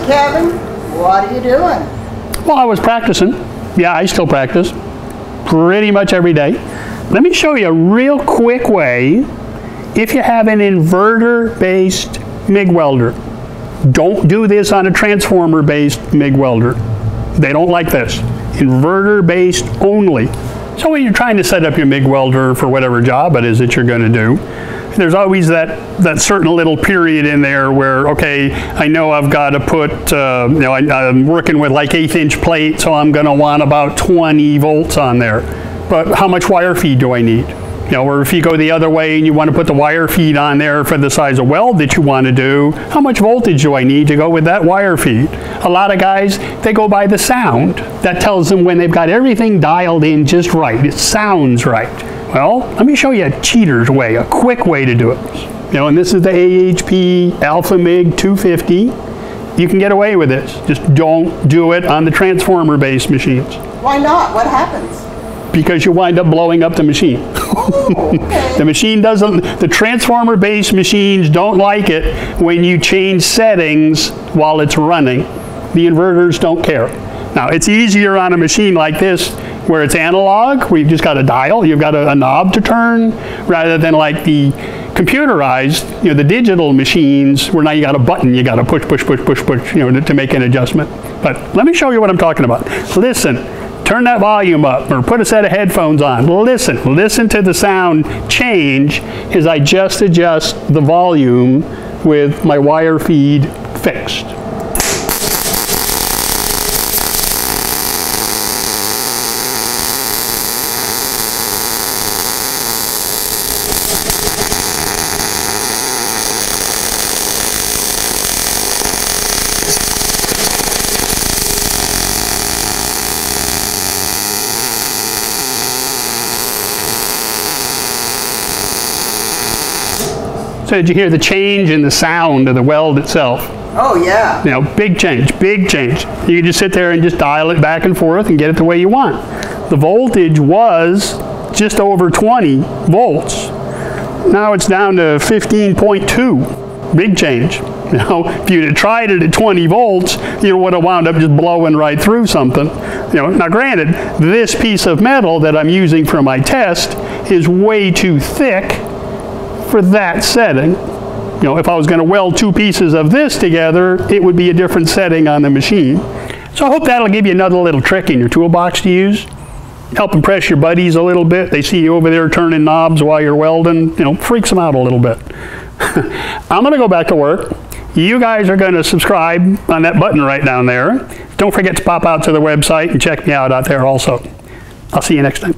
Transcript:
Kevin. What are you doing? Well, I was practicing. Yeah, I still practice pretty much every day. Let me show you a real quick way. If you have an inverter-based MIG welder, don't do this on a transformer-based MIG welder. They don't like this. Inverter-based only. So when you're trying to set up your MIG welder for whatever job it is that you're going to do, there's always that certain little period in there where, okay, I know I've got to put, you know, I'm working with like 1/8" plate, so I'm going to want about 20 volts on there. But how much wire feed do I need? You know, or if you go the other way and you want to put the wire feed on there for the size of weld that you want to do, how much voltage do I need to go with that wire feed? A lot of guys, they go by the sound. That tells them when they've got everything dialed in just right. It sounds right. Well, let me show you a cheater's way, a quick way to do it. You know, and this is the AHP AlphaMIG 250. You can get away with this. Just don't do it on the transformer-based machines. Why not? What happens? Because you wind up blowing up the machine. Oh, okay. The machine doesn't, the transformer-based machines don't like it when you change settings while it's running. The inverters don't care. Now, it's easier on a machine like this where it's analog, where you've just got a dial, you've got a knob to turn, rather than like the computerized, you know, the digital machines where now you got a button, you got to push, you know, to make an adjustment. But let me show you what I'm talking about. Listen. Turn that volume up or put a set of headphones on. Listen to the sound change as I just adjust the volume with my wire feed fixed. So did you hear the change in the sound of the weld itself? Oh, yeah. You know, big change, big change. You can just sit there and just dial it back and forth and get it the way you want. The voltage was just over 20 volts. Now it's down to 15.2. Big change. You know, if you'd have tried it at 20 volts, you would have wound up just blowing right through something. You know, now granted, this piece of metal that I'm using for my test is way too thick for that setting. You know, if I was going to weld two pieces of this together, it would be a different setting on the machine. So I hope that'll give you another little trick in your toolbox to use. Help impress your buddies a little bit. They see you over there turning knobs while you're welding. You know, freaks them out a little bit. I'm going to go back to work. You guys are going to subscribe on that button right down there. Don't forget to pop out to the website and check me out there also. I'll see you next time.